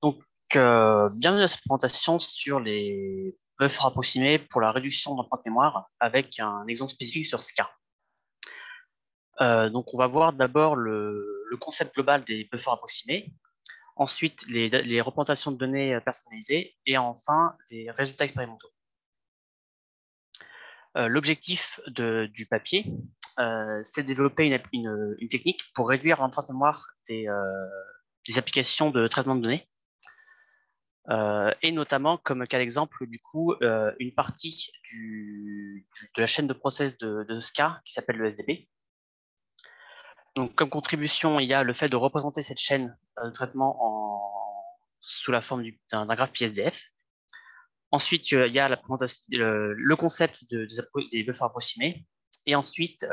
Donc, bienvenue à cette présentation sur les buffers approximés pour la réduction d'empreinte mémoire avec un exemple spécifique sur SCA. Donc, on va voir d'abord le concept global des buffers approximés, ensuite les représentations de données personnalisées et enfin les résultats expérimentaux. L'objectif du papier, c'est de développer une technique pour réduire l'empreinte mémoire des applications de traitement de données. Et notamment, comme cas d'exemple, du coup, une partie de la chaîne de process de SCA qui s'appelle le SDB. Donc, comme contribution, il y a le fait de représenter cette chaîne de traitement sous la forme d'un graphe PSDF. Ensuite, il y a le concept des buffers approximés. Et ensuite,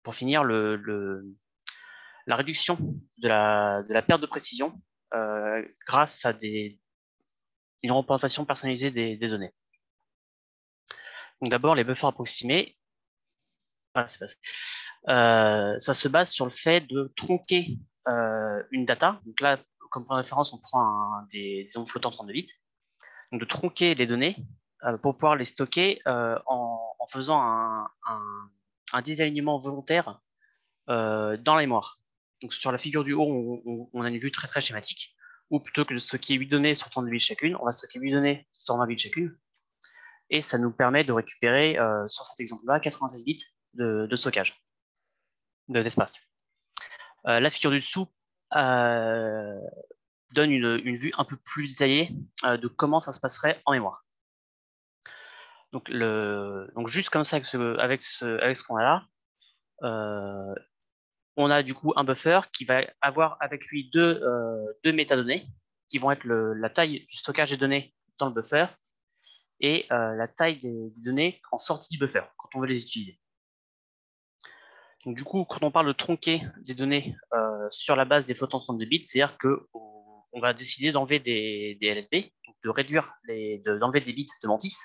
pour finir, la réduction de la perte de précision grâce à une représentation personnalisée des données. Donc d'abord, les buffers approximés, voilà, ça se base sur le fait de tronquer une data. Donc là, comme point de référence, on prend des ondes flottantes en 32 bits. Donc de tronquer les données pour pouvoir les stocker en faisant un désalignement volontaire dans la mémoire. Donc sur la figure du haut, on a une vue très très schématique, où plutôt que de stocker 8 données sur 32 bits chacune, on va stocker 8 données sur 20 bits chacune. Et ça nous permet de récupérer, sur cet exemple-là, 96 bits de stockage d'espace. La figure du dessous donne une vue un peu plus détaillée de comment ça se passerait en mémoire. Donc juste comme ça, avec ce qu'on a là, on a du coup un buffer qui va avoir avec lui deux métadonnées qui vont être la taille du stockage des données dans le buffer et la taille des données en sortie du buffer quand on veut les utiliser. Donc, du coup, quand on parle de tronquer des données sur la base des flottants 32 bits, c'est-à-dire qu'on va décider d'enlever des LSB, donc de réduire d'enlever des bits de mantis,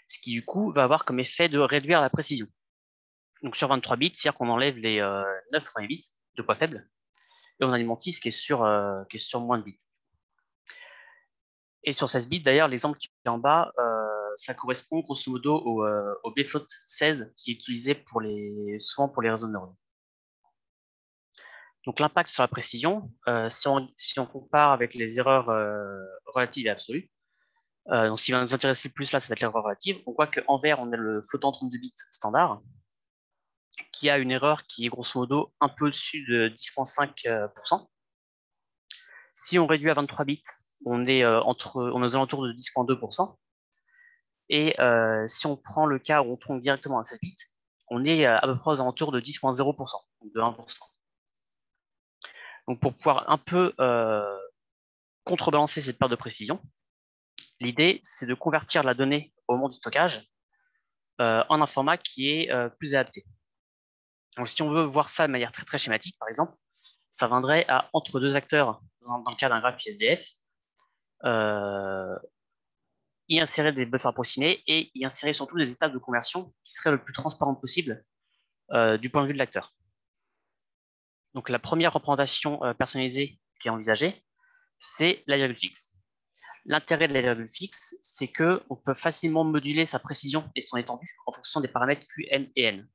ce qui du coup va avoir comme effet de réduire la précision. Donc sur 23 bits, c'est-à-dire qu'on enlève les 9 premiers bits de poids faible, et on a une mantis qui est sur moins de bits. Et sur 16 bits, d'ailleurs, l'exemple qui est en bas, ça correspond grosso modo au BFloat 16 qui est utilisé souvent pour les réseaux de neurones. Donc l'impact sur la précision, si on compare avec les erreurs relatives et absolues, donc ce qui va nous intéresser plus là, ça va être l'erreur relative. On voit qu'en vert, on a le flottant 32 bits standard, qui a une erreur qui est grosso modo un peu au-dessus de 10,5%. Si on réduit à 23 bits, on est aux alentours de 10,2%. Et si on prend le cas où on tronque directement à 16 bits, on est à peu près aux alentours de 10,0%, donc de 1%. Donc pour pouvoir un peu contrebalancer cette perte de précision, l'idée, c'est de convertir la donnée au moment du stockage en un format qui est plus adapté. Donc, si on veut voir ça de manière très, très schématique, par exemple, ça viendrait à entre deux acteurs, dans le cas d'un graphe PSDF, y insérer des buffers approximés et y insérer surtout des étapes de conversion qui seraient le plus transparentes possible du point de vue de l'acteur. Donc, la première représentation personnalisée qui est envisagée, c'est la virgule fixe. L'intérêt de la virgule fixe, c'est qu'on peut facilement moduler sa précision et son étendue en fonction des paramètres Q, N et N.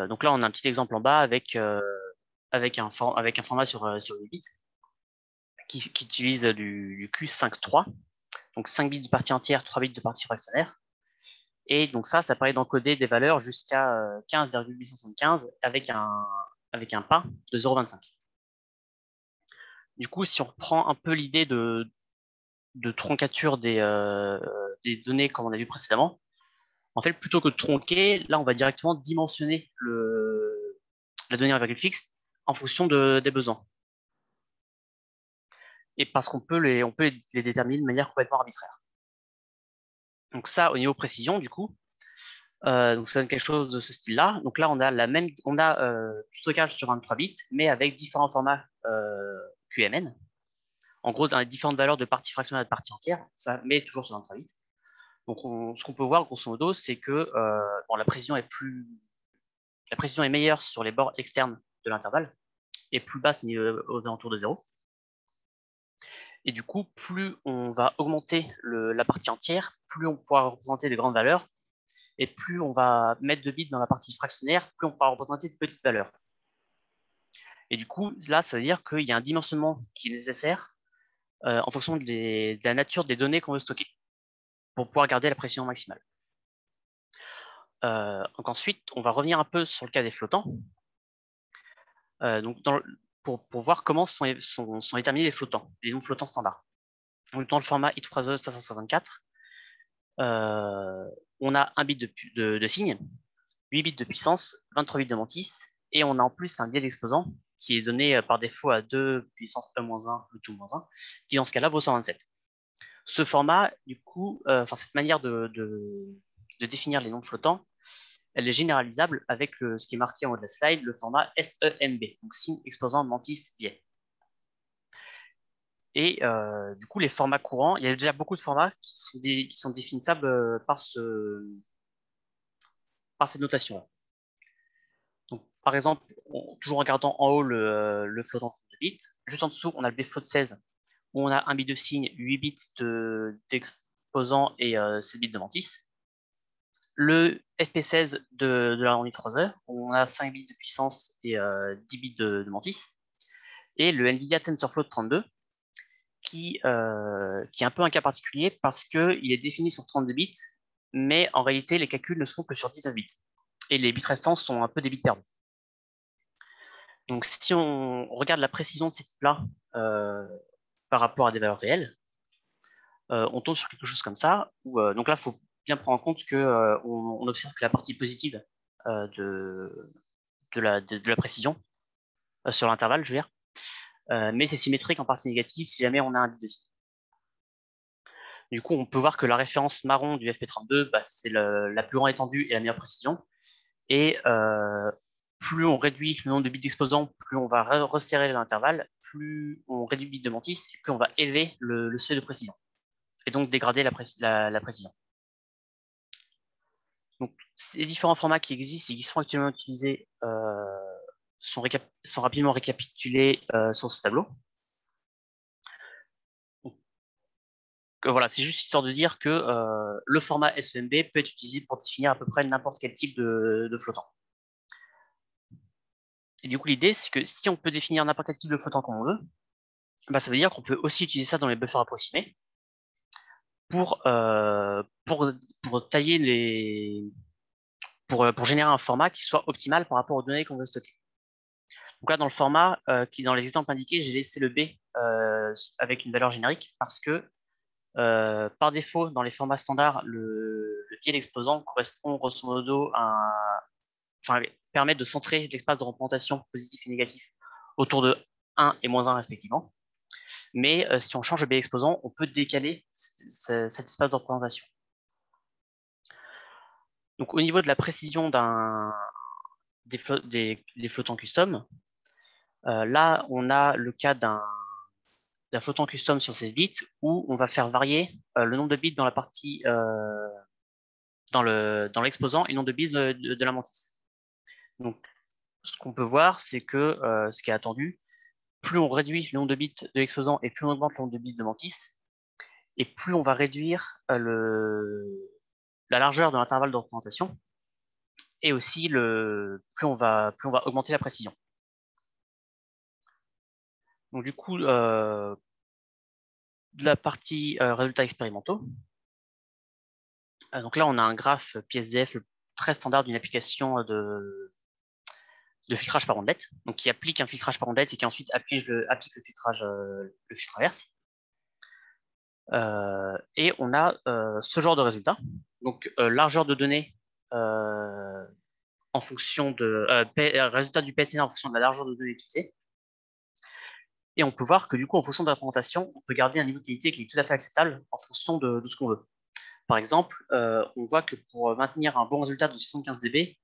Donc là, on a un petit exemple en bas avec un format sur 8 bits qui utilise du Q5.3, donc 5 bits de partie entière, 3 bits de partie fractionnaire. Et donc ça permet d'encoder des valeurs jusqu'à 15,875 avec un pas de 0,25. Du coup, si on reprend un peu l'idée de troncature des données comme on a vu précédemment, en fait, plutôt que de tronquer, là, on va directement dimensionner la donnée en virgule fixe en fonction des besoins. Et parce qu'on peut les déterminer de manière complètement arbitraire. Donc ça, au niveau précision, du coup, donc ça donne quelque chose de ce style-là. Donc là, on a du stockage sur 23 bits, mais avec différents formats QMN. En gros, dans les différentes valeurs de partie fractionnelle et de partie entière, ça met toujours sur 23 bits. Donc ce qu'on peut voir, grosso modo, c'est que la précision est meilleure sur les bords externes de l'intervalle, et plus bas, c'est aux alentours de 0. Et du coup, plus on va augmenter la partie entière, plus on pourra représenter de grandes valeurs, et plus on va mettre de bits dans la partie fractionnaire, plus on pourra représenter de petites valeurs. Et du coup, là, ça veut dire qu'il y a un dimensionnement qui est nécessaire en fonction de la nature des données qu'on veut stocker, pour pouvoir garder la précision maximale. Donc ensuite, on va revenir un peu sur le cas des flottants. Donc pour voir comment sont déterminés les flottants, les noms flottants standards. Donc dans le format int3e 554, on a un bit de signe, 8 bits de puissance, 23 bits de mantis, et on a en plus un biais d'exposant qui est donné par défaut à 2 puissance E-1, le tout moins 1, qui dans ce cas-là vaut 127. Ce format, du coup, cette manière de définir les noms flottants, elle est généralisable avec ce qui est marqué en haut de la slide, le format SEMB, donc signe exposant mantis biais. Et du coup, les formats courants, il y a déjà beaucoup de formats qui sont définissables par cette notation. Donc, par exemple, toujours en regardant en haut le flottant de bits, juste en dessous, on a le bfloat 16, où on a un bit de signe, 8 bits d'exposant et 7 bits de mantis. Le FP16 de la ronde 3E, où on a 5 bits de puissance et 10 bits de mantis. Et le NVIDIA TensorFloat 32, qui est un peu un cas particulier parce qu'il est défini sur 32 bits, mais en réalité, les calculs ne sont que sur 19 bits. Et les bits restants sont un peu des bits perdus. Donc, si on regarde la précision de ces types-là par rapport à des valeurs réelles, on tombe sur quelque chose comme ça. Donc là, il faut bien prendre en compte qu'on observe que la partie positive de la précision sur l'intervalle, je veux dire, mais c'est symétrique en partie négative si jamais on a un bit de signe. Du coup, on peut voir que la référence marron du FP32, c'est la plus grande étendue et la meilleure précision. Et plus on réduit le nombre de bits d'exposants, plus on va resserrer l'intervalle, plus on réduit le bit de mantis, et plus on va élever le seuil de précision. Et donc dégrader la précision. Donc, ces différents formats qui existent et qui sont actuellement utilisés sont rapidement récapitulés sur ce tableau. Voilà, c'est juste histoire de dire que le format SEMB peut être utilisé pour définir à peu près n'importe quel type de flottant. Et du coup, l'idée, c'est que si on peut définir n'importe quel type de flottant comme on veut, ça veut dire qu'on peut aussi utiliser ça dans les buffers approximés pour tailler pour générer un format qui soit optimal par rapport aux données qu'on veut stocker. Donc là, dans le format, dans les exemples indiqués, j'ai laissé le B avec une valeur générique parce que par défaut, dans les formats standards, le biais d'exposant correspond grosso modo permet de centrer l'espace de représentation positif et négatif autour de 1 et moins 1 respectivement. Mais si on change le biais d'exposant, on peut décaler cet espace de représentation. Donc au niveau de la précision des flottants custom, là on a le cas d'un flottant custom sur 16 bits où on va faire varier le nombre de bits dans la partie dans l'exposant et le nombre de bits de la mantis. Donc ce qu'on peut voir, c'est que ce qui est attendu, plus on réduit le nombre de bits de l'exposant et plus on augmente le nombre de bits de mantis, et plus on va réduire la largeur de l'intervalle de représentation, et aussi plus on va augmenter la précision. Donc du coup, de la partie résultats expérimentaux, donc là on a un graphe PSDF très standard d'une application de filtrage par ondelette, donc qui applique un filtrage par ondelette et qui ensuite applique le filtre inverse. Et on a ce genre de résultat. Donc largeur de données en fonction de résultat du PSNR en fonction de la largeur de données utilisée. Et on peut voir que du coup, en fonction de la représentation, on peut garder un niveau de qualité qui est tout à fait acceptable en fonction de ce qu'on veut. Par exemple, on voit que pour maintenir un bon résultat de 75 dB,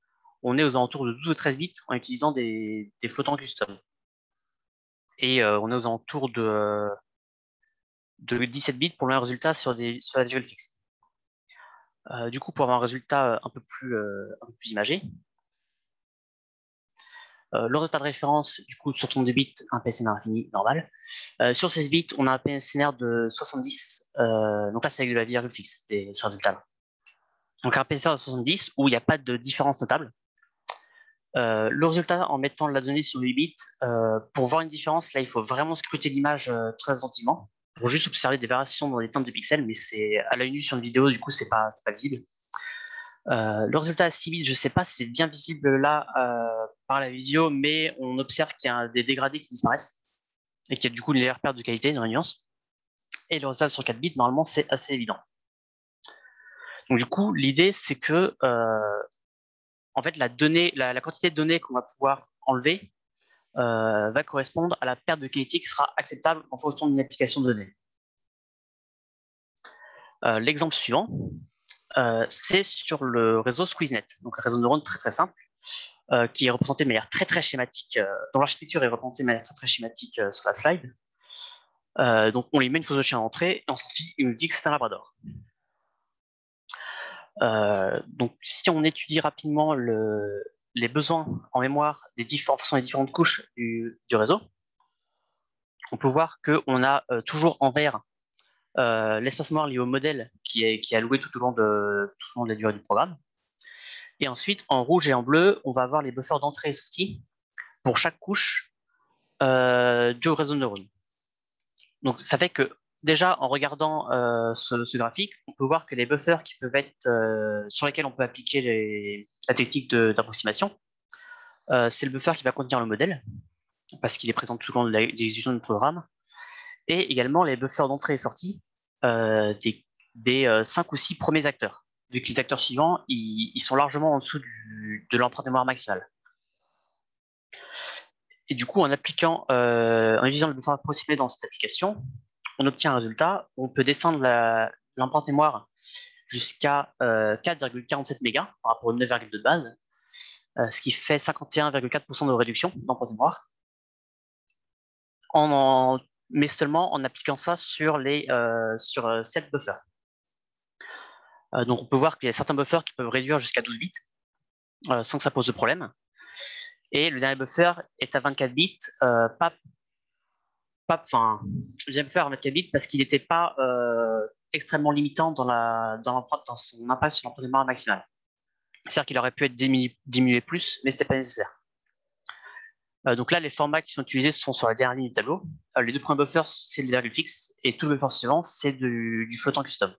on est aux alentours de 12 ou 13 bits en utilisant des flottants custom. Et on est aux alentours de 17 bits pour le même résultat sur la visual fixe. Du coup, pour avoir un résultat un peu plus imagé, Le résultat de référence, du coup, sur 32 bits, un PSNR infini normal. Sur 16 bits, on a un PSNR de 70. Donc là, c'est avec de la virgule fixe, ces résultats-là. Donc un PSNR de 70 où il n'y a pas de différence notable. Le résultat, en mettant la donnée sur 8 bits, pour voir une différence, là, il faut vraiment scruter l'image très attentivement pour juste observer des variations dans les teintes de pixels, mais c'est à l'œil nu sur une vidéo, du coup, c'est pas visible. Le résultat à 6 bits, je ne sais pas si c'est bien visible là par la visio, mais on observe qu'il y a des dégradés qui disparaissent et qu'il y a du coup une légère perte de qualité dans la nuance. Et le résultat sur 4 bits, normalement, c'est assez évident. Donc du coup, l'idée, c'est que en fait, la quantité de données qu'on va pouvoir enlever va correspondre à la perte de qualité qui sera acceptable en fonction d'une application de données. L'exemple suivant, c'est sur le réseau SqueezeNet, donc un réseau de neurones très très simple, qui est représenté de manière très très schématique, dont l'architecture est représentée de manière très très schématique sur la slide. Donc on lui met une photo de chien en entrée, et en sortie, il nous dit que c'est un labrador. Donc si on étudie rapidement les besoins en mémoire en fonction des différentes couches du réseau, on peut voir qu'on a toujours en vert l'espace mémoire lié au modèle qui est alloué tout au long de la durée du programme. Et ensuite, en rouge et en bleu, on va avoir les buffers d'entrée et sortie pour chaque couche du réseau de neurones. Donc, ça fait que déjà, en regardant ce graphique, on peut voir que les buffers qui peuvent être sur lesquels on peut appliquer la technique d'approximation, c'est le buffer qui va contenir le modèle, parce qu'il est présent tout au long de l'exécution du programme, et également les buffers d'entrée et sortie des 5 ou 6 premiers acteurs, vu que les acteurs suivants, ils sont largement en dessous de l'empreinte mémoire maximale. Et du coup, en utilisant le buffer approximé dans cette application, on obtient un résultat où on peut descendre l'empreinte mémoire jusqu'à 4,47 mégas par rapport au 9,2 de base, ce qui fait 51,4% de réduction d'empreinte mémoire, mais seulement en appliquant ça sur 7 buffers. Donc on peut voir qu'il y a certains buffers qui peuvent réduire jusqu'à 12 bits sans que ça pose de problème. Et le dernier buffer est à 24 bits, le dernier buffer à 24 bits parce qu'il n'était pas extrêmement limitant dans son impact sur l'empreinte mémoire maximale. C'est-à-dire qu'il aurait pu être diminué plus, mais ce n'était pas nécessaire. Donc là, les formats qui sont utilisés sont sur la dernière ligne du tableau. Les 2 premiers buffers, c'est le virgule fixe, et tout le buffer suivant, c'est du flottant custom.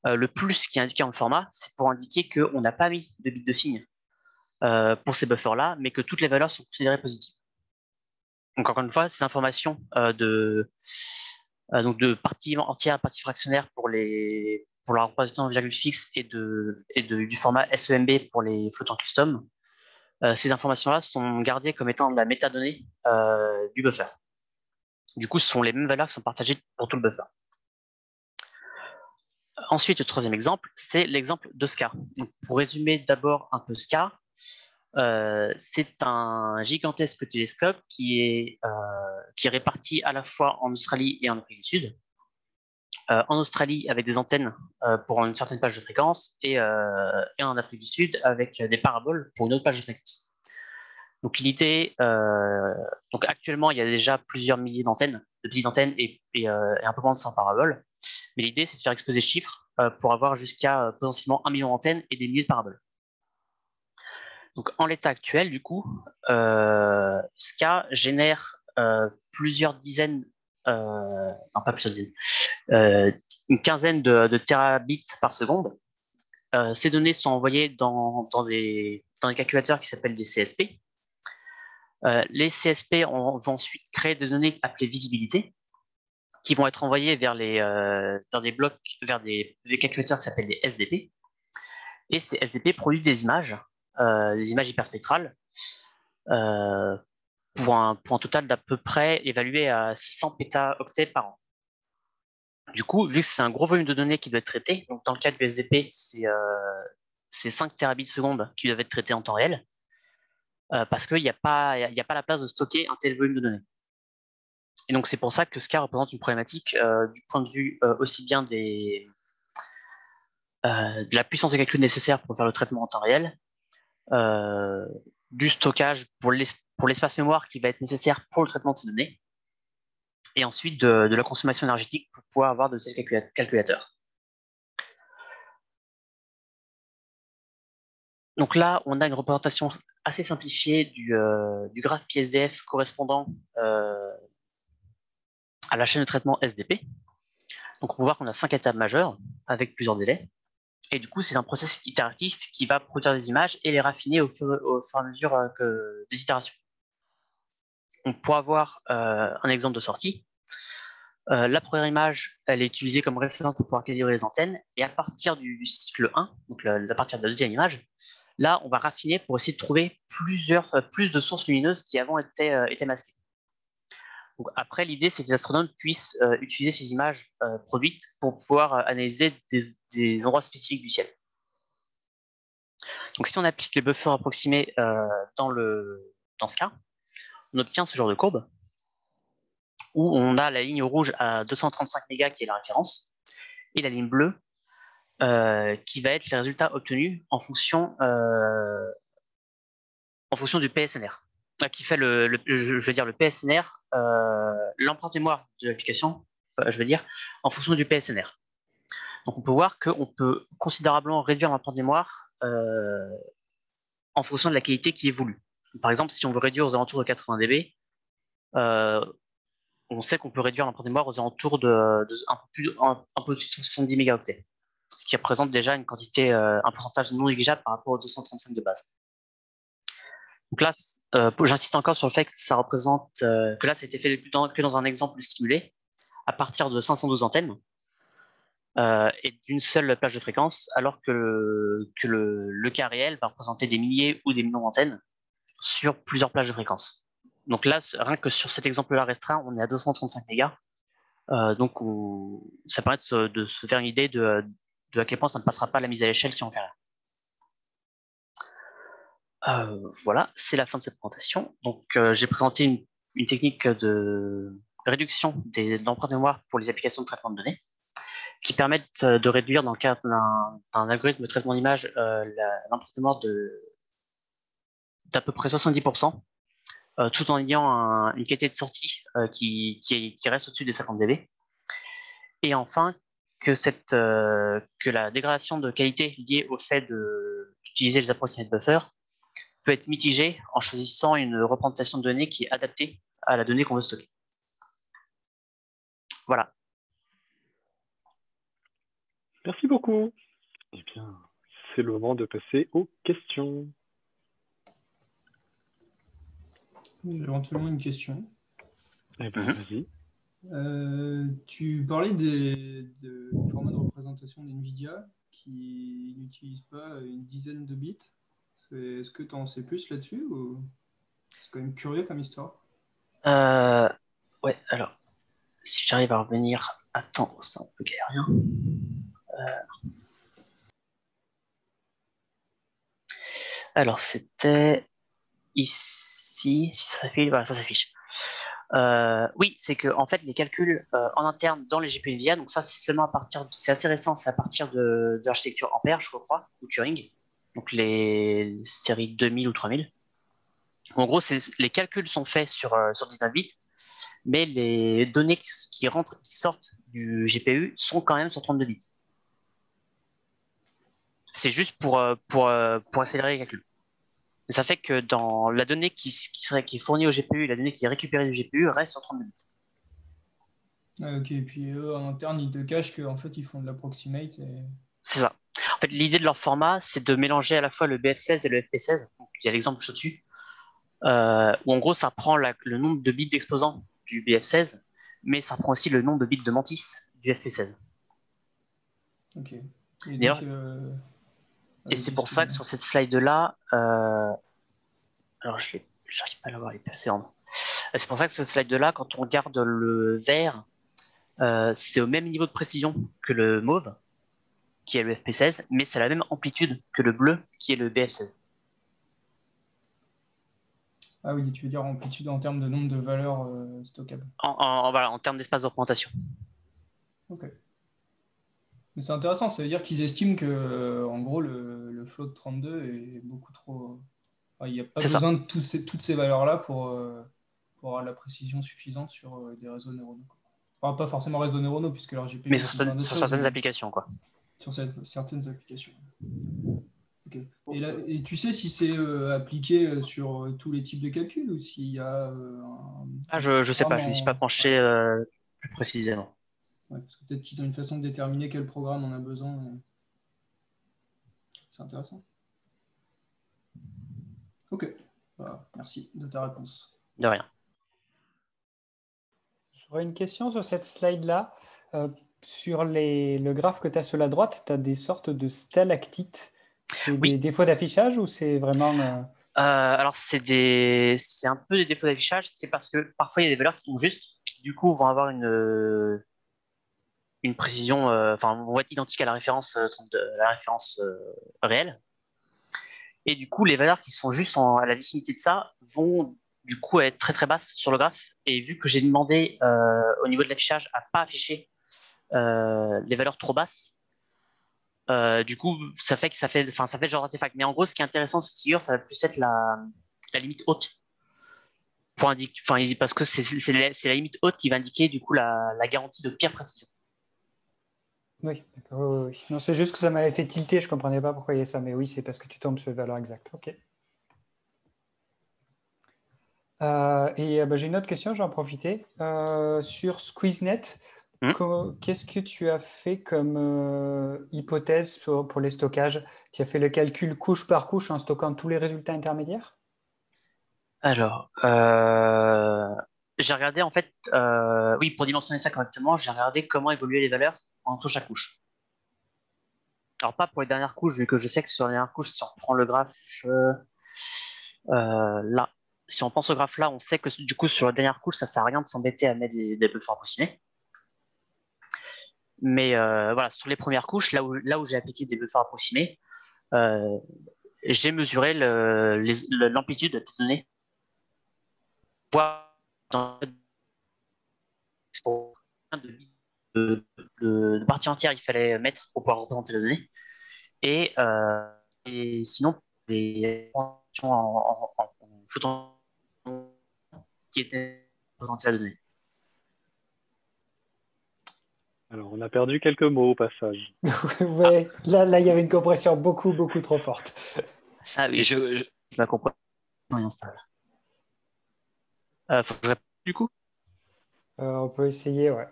Le plus qui est indiqué dans le format, c'est pour indiquer qu'on n'a pas mis de bits de signe pour ces buffers-là, mais que toutes les valeurs sont considérées positives. Donc encore une fois, ces informations de partie entière, partie fractionnaire pour la représentation de virgule fixe et du format SEMB pour les flottants custom, ces informations-là sont gardées comme étant de la métadonnée du buffer. Du coup, ce sont les mêmes valeurs qui sont partagées pour tout le buffer. Ensuite, le troisième exemple, c'est l'exemple de SCA. Donc, pour résumer d'abord un peu SCA, c'est un gigantesque télescope qui est réparti à la fois en Australie et en Afrique du Sud. En Australie avec des antennes pour une certaine plage de fréquence et en Afrique du Sud avec des paraboles pour une autre plage de fréquence. Donc l'idée, donc actuellement il y a déjà plusieurs milliers d'antennes, de petites antennes et un peu moins de 100 paraboles. Mais l'idée c'est de faire exploser ce chiffre pour avoir jusqu'à potentiellement 1 million d'antennes et des milliers de paraboles. Donc en l'état actuel, du coup, SCA génère plusieurs dizaines, non pas plusieurs dizaines, une quinzaine de terabits par seconde. Ces données sont envoyées dans des calculateurs qui s'appellent des CSP. Les CSP vont ensuite créer des données appelées visibilité, qui vont être envoyées vers des blocs, vers des calculateurs qui s'appellent des SDP. Et ces SDP produisent des images hyperspectrales, pour un total d'à peu près évalué à 600 pétaoctets par an. Du coup, vu que c'est un gros volume de données qui doit être traité, donc dans le cas du SDP, c'est 5 terabits secondes qui doivent être traités en temps réel, parce qu'il n'y a pas la place de stocker un tel volume de données. Et donc c'est pour ça que SCA représente une problématique du point de vue aussi bien de la puissance de calcul nécessaire pour faire le traitement en temps réel, du stockage pour l'espace mémoire qui va être nécessaire pour le traitement de ces données, et ensuite de la consommation énergétique pour pouvoir avoir de tels calculateurs. Donc là, on a une représentation assez simplifiée du graphe PSDF correspondant à la chaîne de traitement SDP. Donc on peut voir qu'on a 5 étapes majeures avec plusieurs délais. Et du coup, c'est un processus itératif qui va produire des images et les raffiner au fur et à mesure des itérations. Donc pour avoir un exemple de sortie, la première image, elle est utilisée comme référence pour pouvoir calibrer les antennes. Et à partir du cycle 1, donc à partir de la deuxième image, là, on va raffiner pour essayer de trouver plus de sources lumineuses qui avant étaient masquées. Donc après, l'idée, c'est que les astronautes puissent utiliser ces images produites pour pouvoir analyser des endroits spécifiques du ciel. Donc si on applique les buffers approximés dans ce cas, on obtient ce genre de courbe où on a la ligne rouge à 235 mégas qui est la référence et la ligne bleue qui va être les résultats obtenus en fonction du PSNR, qui fait je veux dire le PSNR, l'empreinte mémoire de l'application, je veux dire, en fonction du PSNR. Donc on peut voir qu'on peut considérablement réduire l'empreinte mémoire en fonction de la qualité qui est voulue. Par exemple, si on veut réduire aux alentours de 80 dB, on sait qu'on peut réduire l'empreinte mémoire aux alentours de un peu plus de 170 mégaoctets, ce qui représente déjà une quantité, un pourcentage non négligeable par rapport aux 235 de base. Donc là, j'insiste encore sur le fait que ça représente que là, ça a été fait que dans un exemple simulé à partir de 512 antennes et d'une seule plage de fréquence, alors que le cas réel va représenter des milliers ou des millions d'antennes sur plusieurs plages de fréquence. Donc là, rien que sur cet exemple-là restreint, on est à 235 mégas. Donc ça permet de se faire une idée de à quel point ça ne passera pas la mise à l'échelle si on fait rien. Voilà, c'est la fin de cette présentation. Donc, j'ai présenté une technique de réduction de l'empreinte mémoire pour les applications de traitement de données qui permettent de réduire, dans le cadre d'un algorithme de traitement d'image, l'empreinte mémoire d'à peu près 70%, tout en ayant une qualité de sortie qui reste au-dessus des 50 dB. Et enfin, que la dégradation de qualité liée au fait d'utiliser les approximate buffers peut être mitigé en choisissant une représentation de données qui est adaptée à la donnée qu'on veut stocker. Voilà. Merci beaucoup. Eh bien, c'est le moment de passer aux questions. J'ai éventuellement une question. Eh bien, vas-y. Tu parlais du format de représentation d'NVIDIA qui n'utilise pas une dizaine de bits. Est-ce que tu en sais plus là-dessus ou... C'est quand même curieux comme histoire. Ouais, alors, si j'arrive à revenir, attends, c'est un peu galérien. Alors, c'était ici, si ça s'affiche, voilà, ça s'affiche. Oui, c'est que en fait les calculs en interne dans les GPU NVIDIA, donc ça c'est seulement c'est assez récent, c'est à partir de l'architecture Ampère, je crois, ou Turing, donc les séries 2000 ou 3000. En gros, les calculs sont faits sur 19 bits, mais les données qui sortent du GPU sont quand même sur 32 bits. C'est juste pour accélérer les calculs. Ça fait que dans la donnée qui est fournie au GPU et la donnée qui est récupérée du GPU reste sur 32 bits. Ah, ok, et puis eux, en interne, ils te cachent qu'en fait, ils font de l'approximate. C'est ça. En fait, l'idée de leur format, c'est de mélanger à la fois le BF16 et le FP16. Donc, il y a l'exemple juste au-dessus, où en gros, ça prend le nombre de bits d'exposants du BF16, mais ça prend aussi le nombre de bits de mantis du FP16. Ok. Et D'ailleurs, donc, et c'est pour ça que sur cette slide-là, alors j'arrive pas à l'avoir les précédentes. C'est pour ça que ce slide-là, quand on regarde le vert, c'est au même niveau de précision que le mauve, qui est le FP16, mais c'est la même amplitude que le bleu, qui est le BF16. Ah oui, tu veux dire amplitude en termes de nombre de valeurs stockables. Voilà, en termes d'espace de représentation. Ok. Mais c'est intéressant, ça veut dire qu'ils estiment que, en gros, le float 32 est beaucoup trop... Il n'y a pas C'est ça. besoin de toutes ces valeurs-là pour avoir la précision suffisante sur des réseaux neuronaux. Enfin, pas forcément réseaux neuronaux, puisque leur GPU Mais fait plein d'autres sur choses, certaines mais applications, quoi. sur certaines applications. Ok. Et tu sais si c'est appliqué sur tous les types de calculs ou s'il y a Je sais pas, je ne suis pas penché plus précisément. Ouais, parce que peut-être qu'ils ont une façon de déterminer quel programme on a besoin. C'est intéressant. Ok. Voilà. Merci de ta réponse. De rien. J'aurais une question sur cette slide-là. Sur le graphe que tu as sur la droite, tu as des sortes de stalactites. C'est des défauts d'affichage ou c'est vraiment… Alors, c'est un peu des défauts d'affichage. C'est parce que parfois, il y a des valeurs qui tombent juste, qui du coup vont avoir une précision, vont être identiques à la référence, réelle. Et du coup, les valeurs qui sont juste à la vicinité de ça vont du coup être très très basses sur le graphe. Et vu que j'ai demandé au niveau de l'affichage à pas afficher les valeurs trop basses, du coup, ça fait le genre d'artefact. Mais en gros, ce qui est intéressant de cette figure, ça va plus être la limite haute pour indiquer, parce que c'est la limite haute qui va indiquer du coup la garantie de pire précision. Oui, d'accord. Oui. Non, c'est juste que ça m'avait fait tilter, je ne comprenais pas pourquoi il y a ça, mais oui, c'est parce que tu tombes sur les valeurs exactes. Ok. J'ai une autre question, je vais en profiter. Sur SqueezeNet, qu'est-ce que tu as fait comme hypothèse pour les stockages? Tu as fait le calcul couche par couche en stockant tous les résultats intermédiaires? Alors, j'ai regardé en fait, oui, pour dimensionner ça correctement, j'ai regardé comment évoluaient les valeurs entre chaque couche. Alors, pas pour les dernières couches, vu que je sais que sur les dernières couches, si on reprend le graphe là, si on pense au graphe là, on sait que du coup, sur la dernière couche, ça sert à rien de s'embêter à mettre des buffers approximés. Mais voilà, sur les premières couches, là où j'ai appliqué des buffers approximés, j'ai mesuré l'amplitude de ces données. De partie entière il fallait mettre pour pouvoir représenter les données. Et sinon, les informations en flottant qui étaient représentées à la donnée. Alors, on a perdu quelques mots au passage. Ouais, là, il y avait une compression beaucoup trop forte. Ah oui, je la compression installe. Faut que je réponde du coup. On peut essayer, ouais.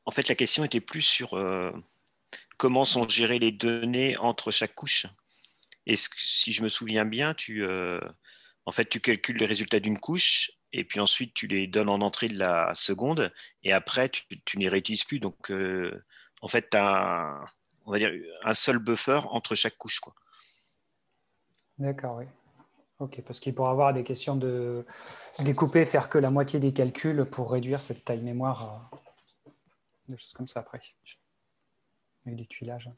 En fait, la question était plus sur comment sont gérées les données entre chaque couche. Et si je me souviens bien, tu calcules les résultats d'une couche et puis ensuite tu les donnes en entrée de la seconde et après tu ne les réutilises plus. Donc, en fait, tu as on va dire un seul buffer entre chaque couche, quoi. D'accord, oui. Ok, parce qu'il pourra avoir des questions de découper, faire que la moitié des calculs pour réduire cette taille mémoire, des choses comme ça après, avec du tuilage.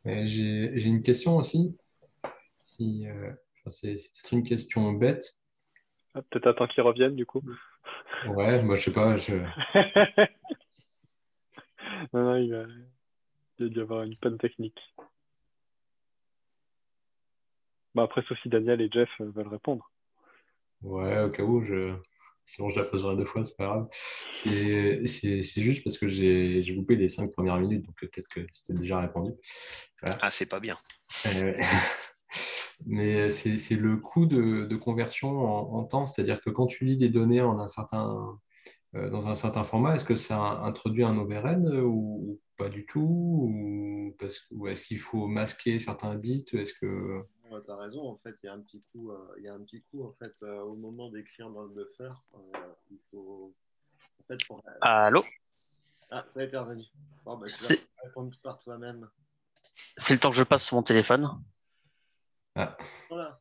J'ai une question aussi. C'est peut-être une question bête. Peut-être attends qu'ils reviennent du coup. Ouais, moi je sais pas. Non, il a dû y avoir une panne technique. Bah, après, sauf si Daniel et Jeff veulent répondre. Ouais, au cas où, sinon je la poserai deux fois, c'est pas grave. C'est juste parce que j'ai loupé les 5 premières minutes, donc peut-être que c'était déjà répondu. Voilà. Ah, c'est pas bien. Mais c'est le coût de conversion en temps, c'est-à-dire que quand tu lis des données dans un certain format, est-ce que ça introduit un overhead ou pas du tout ou est-ce qu'il faut masquer certains bits? Est-ce que… Ouais, tu as raison, en fait, il y a un petit coup, en fait, au moment d'écrire dans le buffer. Il faut. En fait, Allô? Ah, ça est revenu. Bon, bah, tu C'est vas répondre par toi-même. le temps que je passe sur mon téléphone. Ah. Voilà.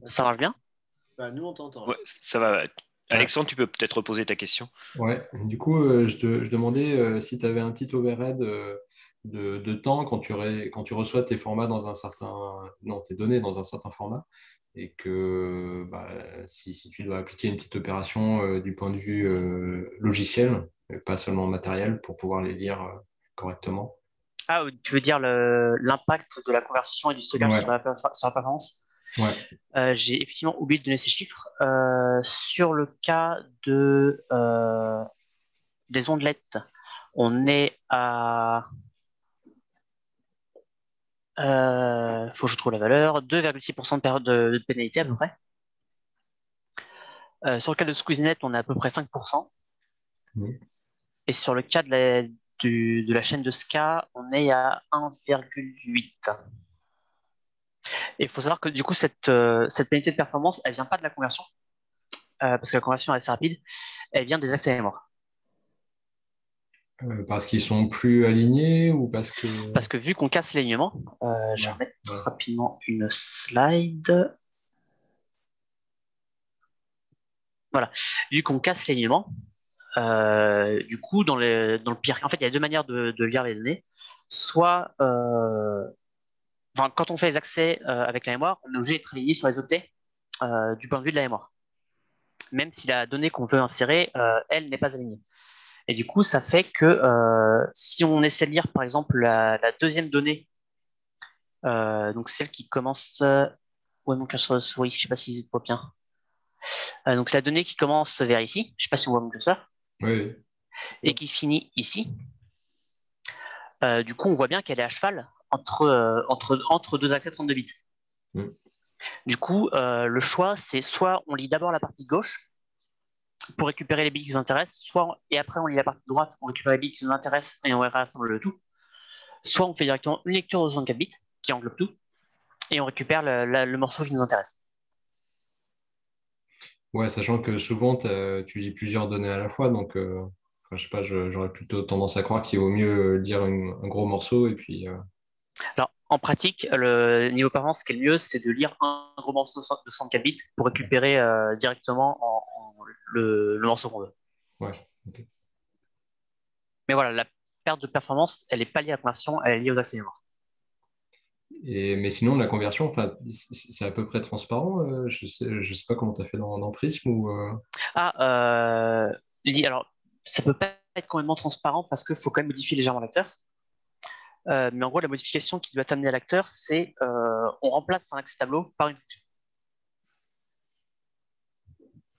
Ça marche bien? Bah, nous, on t'entend. Ouais, ça va. Alexandre, tu peux peut-être reposer ta question. Ouais, du coup, je demandais si tu avais un petit overhead de temps quand tu reçois tes formats tes données dans un certain format et que si tu dois appliquer une petite opération du point de vue logiciel, et pas seulement matériel pour pouvoir les lire correctement. Ah, tu veux dire l'impact de la conversion et du stockage Ouais, sur la performance? ouais. J'ai effectivement oublié de donner ces chiffres. Sur le cas des ondelettes, on est à... faut que je trouve la valeur, 2,6% de période de pénalité à peu près. Sur le cas de Squeezie.net, on est à peu près 5%. Mhm. Et sur le cas de la chaîne de Ska, on est à 1,8. Et il faut savoir que du coup, cette pénalité de performance, elle vient pas de la conversion, parce que la conversion est assez rapide, elle vient des accès mémoire. Parce qu'ils sont plus alignés ou parce que... Parce que vu qu'on casse l'alignement, je vais Ouais, remettre ouais. rapidement une slide. Voilà, vu qu'on casse l'alignement, du coup, dans le pire, en fait, il y a deux manières de lire les données. Soit, quand on fait les accès avec la mémoire, on est obligé d'être aligné sur les octets du point de vue de la mémoire, même si la donnée qu'on veut insérer, elle, n'est pas alignée. Et du coup, ça fait que si on essaie de lire, par exemple, la deuxième donnée, donc celle qui commence... ouais, mon curseur de souris, je ne sais pas si se voit bien. Donc la donnée qui commence vers ici, je ne sais pas si on voit mon curseur, Oui, et qui finit ici. Du coup, on voit bien qu'elle est à cheval entre deux accès 32 bits. Mm. Du coup, le choix, c'est soit on lit d'abord la partie gauche pour récupérer les bits qui nous intéressent, et après on lit la partie droite pour récupérer les bits qui nous intéressent et on rassemble le tout. Soit on fait directement une lecture aux 64 bits qui englobe tout et on récupère le morceau qui nous intéresse. Ouais, sachant que souvent, tu lis plusieurs données à la fois, donc enfin, je sais pas, j'aurais plutôt tendance à croire qu'il vaut mieux lire un gros morceau et puis... Alors, en pratique, le niveau performance, ce qui est le mieux, c'est de lire un gros morceau de 64 bits pour récupérer directement le morceau qu'on veut. Ouais, ok. Mais voilà, la perte de performance, elle n'est pas liée à la conversion, elle est liée aux accès mémoire. Mais sinon, la conversion, enfin, c'est à peu près transparent. Je sais pas comment tu as fait dans Prism ou... Ah, alors, ça peut pas être complètement transparent parce qu'il faut quand même modifier légèrement l'acteur. Mais en gros, la modification qui doit amener à l'acteur, c'est on remplace un accès tableau par une fonction.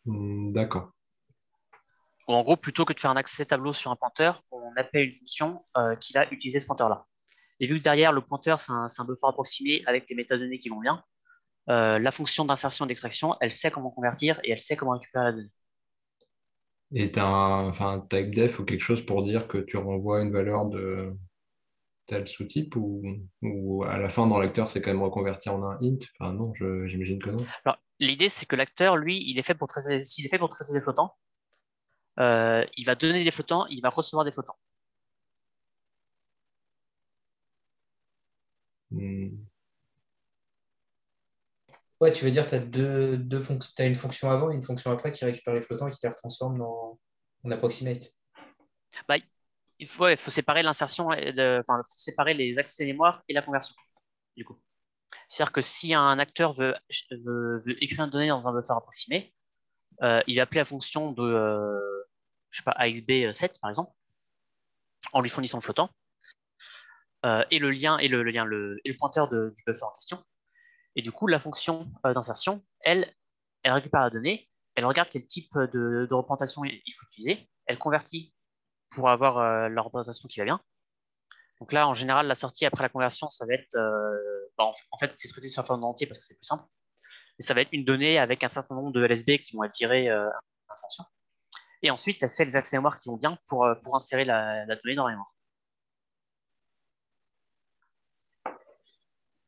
D'accord. Ou en gros, plutôt que de faire un accès tableau sur un pointeur, on appelle une fonction qui va utiliser ce pointeur-là. Et vu que derrière, le pointeur, c'est un buffer approximé avec les métadonnées qui vont bien, la fonction d'insertion et d'extraction, elle sait comment convertir et elle sait comment récupérer la donnée. Et tu as un type def ou quelque chose pour dire que tu renvoies une valeur de tel sous-type ou à la fin, dans l'acteur, c'est quand même reconverti en un int? Enfin, non, j'imagine que non. Alors, l'idée, c'est que l'acteur, lui, s'il est fait pour traiter des flottants, il va donner des flottants, il va recevoir des flottants. Hmm. Ouais, tu veux dire, tu as une fonction avant et une fonction après qui récupère les flottants et qui les retransforme en approximate. Bah, il faut séparer l'insertion, enfin, il faut séparer les accès mémoire et la conversion, du coup. C'est-à-dire que si un acteur veut écrire une donnée dans un buffer approximé, il va appeler la fonction de, je sais pas, AXB7 par exemple, en lui fournissant le flottant, et le lien et le pointeur du buffer en question. Et du coup, la fonction d'insertion, elle récupère la donnée, elle regarde quel type de représentation il faut utiliser, elle convertit pour avoir la représentation qui va bien. Donc là, en général, la sortie après la conversion, ça va être, en fait, c'est traité sur la forme entier parce que c'est plus simple. Et ça va être une donnée avec un certain nombre de LSB qui vont être virés à l'insertion. Et ensuite, elle fait les accès mémoire qui vont bien pour insérer la donnée dans la mémoire.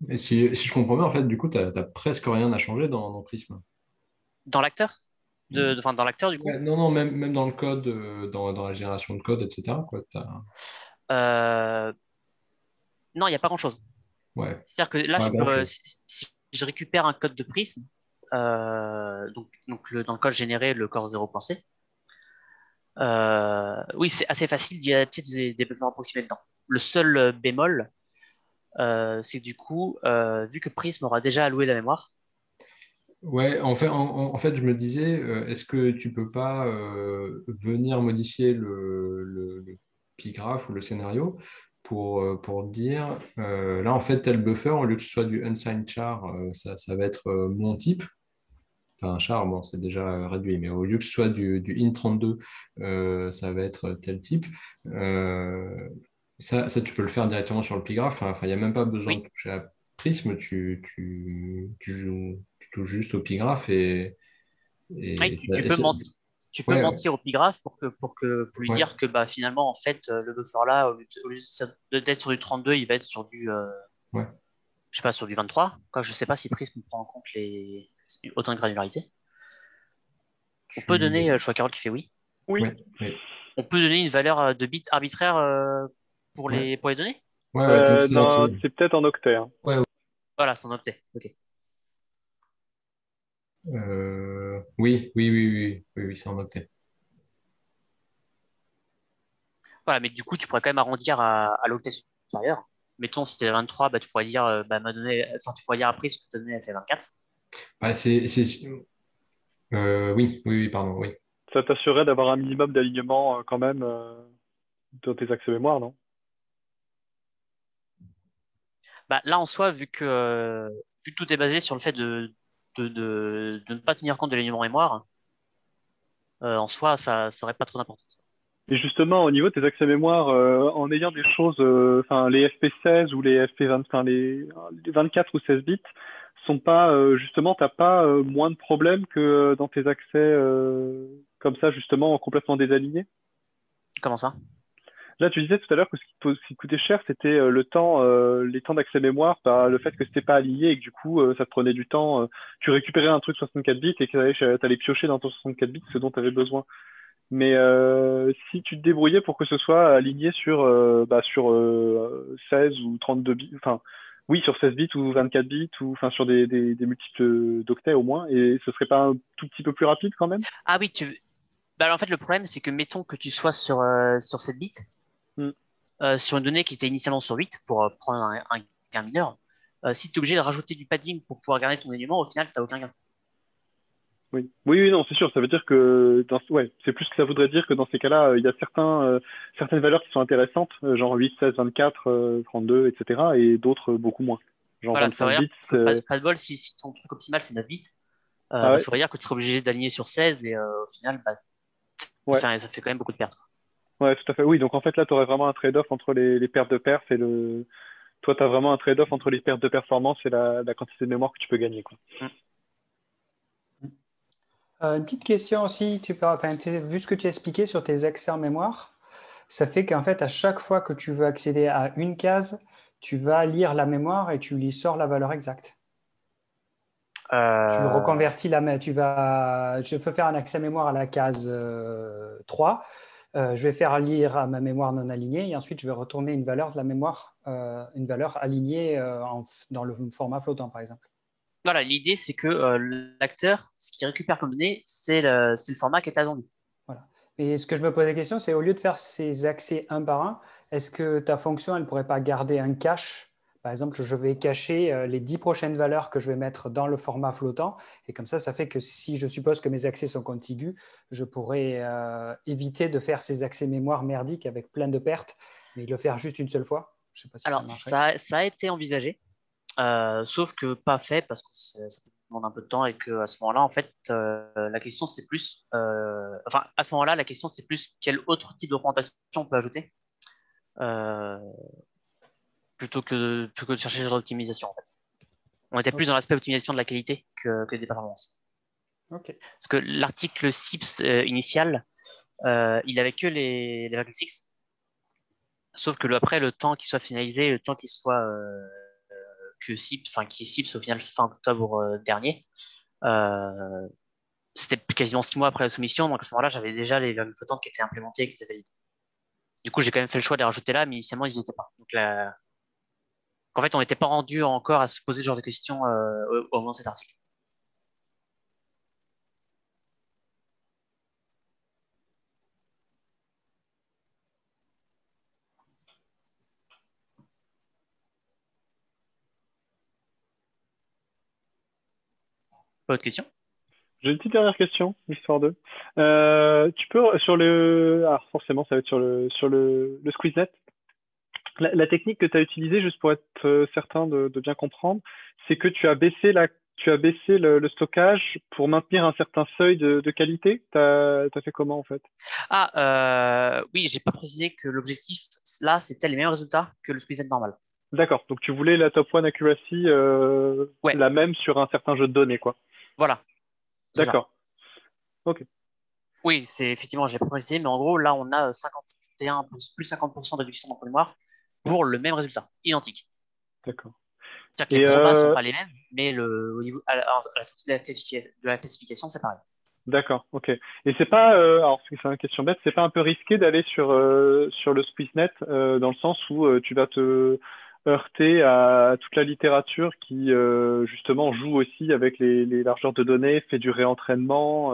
Et si je comprends bien, en fait, du coup, tu n'as presque rien à changer dans Prism. Dans l'acteur enfin, dans l'acteur, du coup, Ouais, non, non, même dans le code, dans la génération de code, etc. Quoi, euh, non, il n'y a pas grand-chose. ouais. C'est-à-dire que là, Ouais, bah, ok. si je récupère un code de prisme, dans le code généré, le corps 0.c, oui, c'est assez facile d'y adapter des buffers approximés dedans. Le seul bémol, c'est que du coup, vu que Prism aura déjà alloué la mémoire, Ouais, en fait, je me disais, est-ce que tu peux pas venir modifier le pigraphe ou le scénario pour dire, là, en fait, tel buffer, au lieu que ce soit du unsigned char, ça va être mon type. Enfin, un char, bon, c'est déjà réduit, mais au lieu que ce soit du int32, ça va être tel type. Euh, ça, tu peux le faire directement sur le pigraphe. Enfin, il n'y a même pas besoin de Oui, toucher à Prism. Tu touches juste au pigraphe oui, et tu peux ouais, mentir au pigraphe pour lui ouais, dire que bah, finalement, en fait, le buffer là, au lieu d'être sur du 32, il va être sur du, ouais, je sais pas, sur du 23. Quoi, je sais pas si Prism prend en compte autant de granularité. On peut donner, je vois Carole qui fait oui. Oui. ouais, ouais, On peut donner une valeur de bit arbitraire ouais, pour les données. ouais, tout Non, entier. c'est peut-être en octet, hein. Ouais, Voilà, c'est en octet. Ok. Oui, oui, oui, oui, oui, oui, c'est en octet. Voilà, mais du coup, tu pourrais quand même arrondir à l'octet supérieur. Mettons, si c'était 23, bah, tu pourrais dire, enfin, tu pourrais dire après ce que tu as donné, elle fait 24. Bah, oui, oui, oui, pardon, oui. Ça t'assurerait d'avoir un minimum d'alignement quand même dans tes accès mémoire, non? Bah, là, en soi, vu que tout est basé sur le fait de ne pas tenir compte de l'alignement mémoire, en soi, ça aurait pas trop d'importance. Et justement, au niveau de tes accès mémoire, en ayant des choses, enfin les FP16 ou les FP20, enfin les 24 ou 16 bits, sont pas justement, t'as pas moins de problèmes que dans tes accès comme ça, justement, complètement désalignés. Comment ça? Là, tu disais tout à l'heure que ce qui coûtait cher, c'était le temps, les temps d'accès mémoire, bah, le fait que c'était pas aligné et que du coup, ça te prenait du temps. Tu récupérais un truc 64 bits et que t'allais piocher dans ton 64 bits ce dont tu avais besoin. Mais si tu te débrouillais pour que ce soit aligné sur, sur 16 ou 32 bits, enfin, oui, sur 16 bits ou 24 bits, ou enfin sur des multiples d'octets au moins, et ce serait pas un tout petit peu plus rapide quand même? Ah oui, bah, alors, en fait, le problème, c'est que mettons que tu sois sur 7 bits, Hmm. sur une donnée qui était initialement sur 8 pour prendre un gain mineur, si tu es obligé de rajouter du padding pour pouvoir garder ton élément, au final, tu n'as aucun gain. Oui. Oui, oui, non, c'est sûr. Ça veut dire que, ouais, c'est plus que ça voudrait dire que dans ces cas-là, il y a certaines valeurs qui sont intéressantes, genre 8, 16, 24, 32, etc., et d'autres beaucoup moins. Genre Voilà, ça 25 veut dire bits, que pas de bol, si ton truc optimal, c'est 9 bits, ah bah, ouais, ça veut dire que tu serais obligé d'aligner sur 16 et au final, bah, ouais, ça fait quand même beaucoup de pertes. ouais, tout à fait. Oui, donc en fait, là, tu aurais vraiment un trade-off entre les pertes de perf et le. Toi, tu as vraiment un trade-off entre les pertes de performance et la quantité de mémoire que tu peux gagner, quoi. Mm. Une petite question aussi, vu ce que tu as expliqué sur tes accès en mémoire, ça fait qu'en fait, à chaque fois que tu veux accéder à une case, tu vas lire la mémoire et tu lui sors la valeur exacte. Tu Euh, reconvertis je veux faire un accès mémoire à la case 3. Je vais faire lire à ma mémoire non alignée et ensuite je vais retourner une valeur de la mémoire, une valeur alignée dans le format flottant, par exemple. Voilà, l'idée, c'est que l'acteur, ce qu'il récupère comme données, c'est le format qui est attendu. Voilà. Et ce que je me pose la question, c'est au lieu de faire ces accès un par un, est-ce que ta fonction, elle ne pourrait pas garder un cache? Par exemple, je vais cacher les 10 prochaines valeurs que je vais mettre dans le format flottant. Et comme ça fait que si je suppose que mes accès sont contigus, je pourrais éviter de faire ces accès mémoire merdiques avec plein de pertes, mais le faire juste une seule fois. Je ne sais pas si ça Alors, marcherait. ça a été envisagé, sauf que pas fait parce que ça demande un peu de temps et que à ce moment-là, en fait, la question c'est plus, enfin, à ce moment-là, la question c'est plus quel autre type d'augmentation on peut ajouter euh, plutôt que de chercher ce genre d'optimisation. En fait, on était plus Ok. dans l'aspect optimisation de la qualité que des performances. Ok. Parce que l'article CIPS initial, il avait que les values fixes, sauf que après le temps qui soit finalisé, le temps qui soit que CIPS, enfin qui est CIPS au final fin octobre dernier. Euh, C'était quasiment 6 mois après la soumission, donc à ce moment-là, j'avais déjà les virgules flottantes qui étaient implémentées et qui étaient valides. Du coup, j'ai quand même fait le choix de les rajouter là, mais initialement, ils n'y étaient pas. Donc en fait, on n'était pas rendu encore à se poser ce genre de questions au moment de cet article. Pas d'autres questions? J'ai une petite dernière question, histoire de. Tu peux, sur le. Ah, forcément, ça va être sur le SqueezeNet. La technique que tu as utilisée, juste pour être certain de bien comprendre, c'est que tu as baissé le stockage pour maintenir un certain seuil de qualité. Tu as fait comment en fait? Oui, j'ai pas précisé que l'objectif, là, c'était les mêmes résultats que le SqueezeNet normal. D'accord. Donc tu voulais la top one accuracy Ouais, la même sur un certain jeu de données, quoi. voilà, c'est ça. D'accord. Ok. Oui, c'est effectivement, j'ai pas précisé, mais en gros, là, on a 51, plus 50% de réduction d'encre mémoire pour le même résultat, identique. D'accord. C'est-à-dire que Et les probas sont pas les mêmes, mais au niveau, à la sortie de la classification, c'est pareil. d'accord. Ok. Et c'est pas, alors c'est une question bête, c'est pas un peu risqué d'aller sur le SqueezeNet dans le sens où tu vas te heurter à toute la littérature qui justement joue aussi avec les largeurs de données, fait du réentraînement,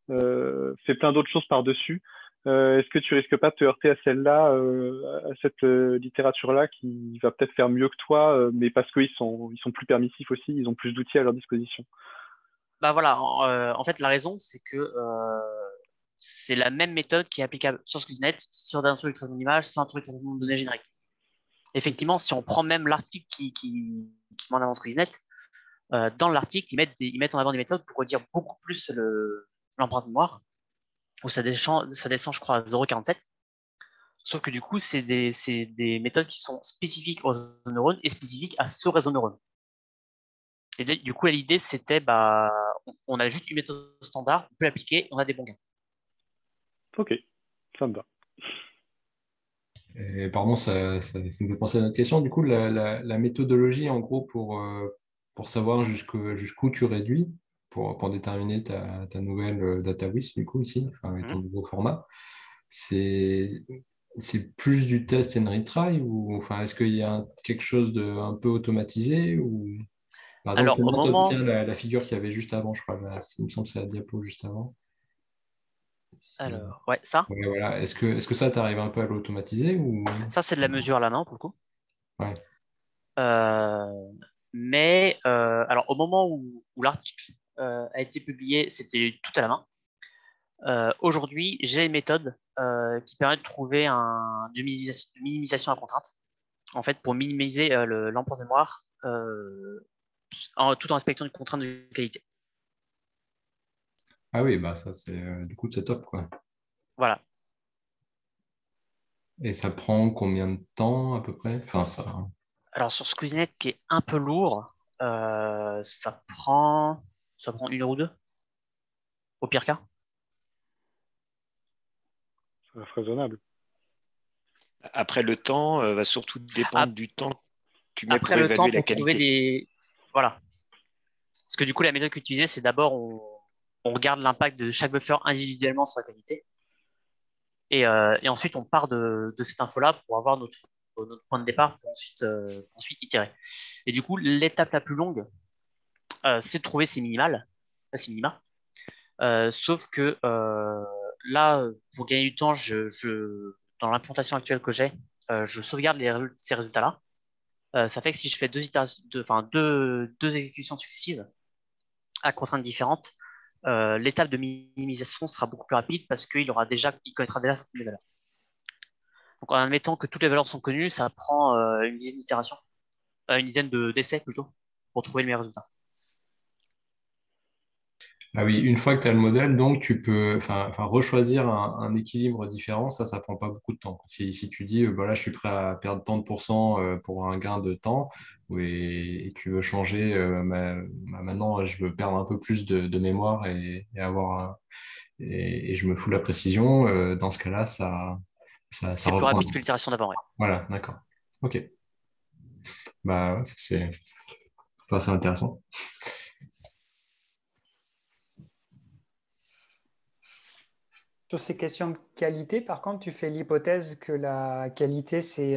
fait plein d'autres choses par-dessus. Est-ce que tu risques pas de te heurter à celle-là, à cette littérature-là qui va peut-être faire mieux que toi, mais parce qu'ils sont plus permissifs aussi, ils ont plus d'outils à leur disposition. Bah voilà, en fait, la raison, c'est que c'est la même méthode qui est applicable sur SqueezeNet, sur un truc de traitement d'image, sur un truc de traitement de données génériques. Effectivement, si on prend même l'article qui met en avant SqueezeNet, dans l'article, ils mettent en avant des méthodes pour redire beaucoup plus l'empreinte mémoire, où ça descend, je crois, à 0,47. Sauf que du coup, c'est des méthodes qui sont spécifiques aux neurones et spécifiques à ce réseau neurone. Et du coup, l'idée, c'était, bah, on a juste une méthode standard, on peut l'appliquer, on a des bons gains. Ok, ça me va. Et pardon, ça me fait penser à notre question. Du coup, la méthodologie, en gros, pour savoir jusqu'où tu réduis, pour déterminer ta nouvelle DataWis, du coup, ici, enfin, avec ton nouveau format, c'est c'est plus du test and retry ou enfin, est-ce qu'il y a quelque chose de un peu automatisé ou par exemple, Alors, au comment tu moment, obtiens la figure qu'il y avait juste avant, je crois, il me semble que c'est la diapo juste avant. ouais, ça, Ouais, voilà. Est-ce que ça, tu arrives un peu à l'automatiser ou ça c'est de la mesure à la main pour le coup. ouais. Euh, mais alors, au moment où l'article a été publié, c'était tout à la main. Aujourd'hui, j'ai une méthode qui permet de trouver une minimisation à contrainte, en fait, pour minimiser l'empreinte mémoire tout en respectant une contrainte de qualité. Ah oui, bah ça c'est du coup c'est top quoi. Voilà. Et ça prend combien de temps à peu près? Enfin ça. Alors, sur ce cuisinet qui est un peu lourd, ça prend 1 heure ou 2, au pire cas. Ça reste raisonnable. Après, le temps va surtout dépendre Ap- du temps que tu mets Après, pour le temps évaluer la pour trouver qualité. des. Voilà. Parce que du coup, la méthode que tu utilisais, c'est d'abord, on regarde l'impact de chaque buffer individuellement sur la qualité. Et ensuite, on part de cette info-là pour avoir notre point de départ pour ensuite itérer. Et du coup, l'étape la plus longue, c'est de trouver ces minima. Sauf que là, pour gagner du temps, dans l'implantation actuelle que j'ai, je sauvegarde ces résultats-là. Ça fait que si je fais deux exécutions successives à contraintes différentes, l'étape de minimisation sera beaucoup plus rapide parce il connaîtra déjà cette valeur. Donc en admettant que toutes les valeurs sont connues, ça prend une dizaine d'itérations, une dizaine d'essais plutôt, pour trouver le meilleur résultat. Ah oui, une fois que tu as le modèle, donc tu peux enfin, rechoisir un équilibre différent, ça prend pas beaucoup de temps. Si tu dis, bah là, je suis prêt à perdre tant de pourcents pour un gain de temps, et tu veux changer, maintenant, je veux perdre un peu plus de mémoire et et je me fous la précision, dans ce cas-là, ça C'est plus reprend. rapide que l'itération d'avant, ouais. Voilà, d'accord. Ok. Bah, ouais, c'est intéressant. Sur ces questions de qualité, par contre, tu fais l'hypothèse que la qualité, c'est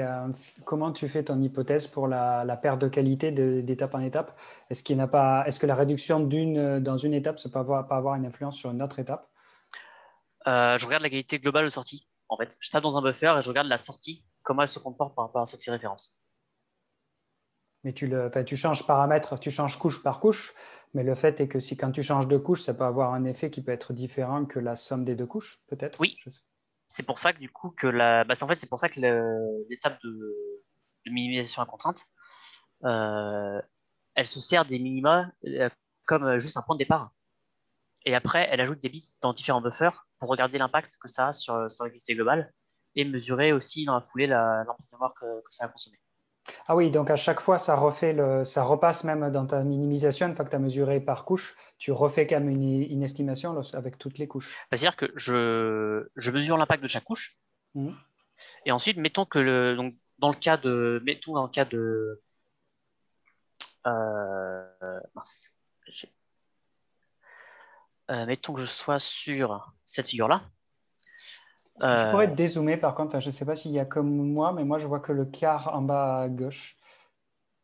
comment tu fais ton hypothèse pour la perte de qualité d'étape en étape? Est-ce que la réduction dans une étape, ça peut pas avoir une influence sur une autre étape? Je regarde la qualité globale de sortie. En fait, je tape dans un buffer et je regarde la sortie, comment elle se comporte par rapport à la sortie référence. Mais tu changes paramètre, tu changes couche par couche, Mais le fait est que si quand tu changes de couche, ça peut avoir un effet qui peut être différent que la somme des deux couches, peut-être. Oui. C'est pour ça que du coup que c'est pour ça que l'étape de minimisation à contrainte, elle se sert des minima comme juste un point de départ. Et après, elle ajoute des bits dans différents buffers pour regarder l'impact que ça a sur l'activité globale et mesurer aussi dans la foulée l'empreinte de mémoire que ça a consommé. Ah oui, donc à chaque fois, ça repasse même dans ta minimisation, une fois que tu as mesuré par couche, tu refais quand même une estimation avec toutes les couches. C'est-à-dire que je mesure l'impact de chaque couche. Et ensuite, mettons que donc, dans le cas de mince, mettons que je sois sur cette figure-là. Tu pourrais te dézoomer par contre, je ne sais pas s'il y a comme moi, mais moi je vois que le quart en bas à gauche.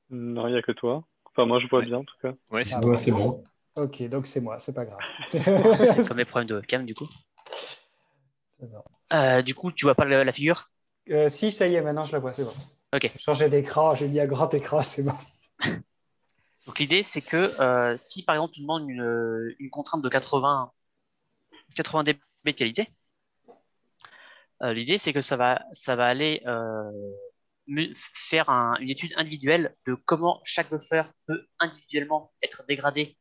Non, il n'y a que toi. Enfin, moi je vois bien en tout cas. Ouais, c'est Ouais, c'est bon. Ok, donc c'est moi, c'est pas grave. C'est pas mes problèmes de webcam du coup. Du coup, tu vois pas la figure? Si, ça y est, maintenant je la vois, c'est bon. Ok. J'ai changé d'écran, j'ai mis un grand écran, c'est bon. Donc l'idée c'est que si par exemple tu demandes une contrainte de 80 dB de qualité, l'idée c'est que ça va aller faire une étude individuelle de comment chaque buffer peut individuellement être dégradé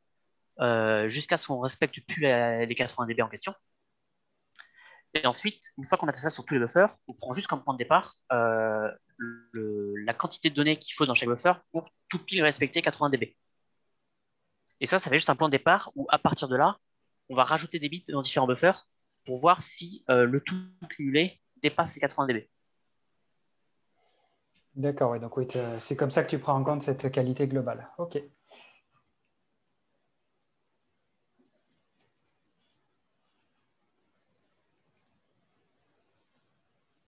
jusqu'à ce qu'on respecte plus les 80 dB en question. Et ensuite, une fois qu'on a fait ça sur tous les buffers, on prend juste comme point de départ la quantité de données qu'il faut dans chaque buffer pour tout pile respecter 80 dB. Et ça fait juste un point de départ où, à partir de là, on va rajouter des bits dans différents buffers pour voir si le tout cumulé dépasse les 80 dB. D'accord, oui, donc oui, c'est comme ça que tu prends en compte cette qualité globale. Ok.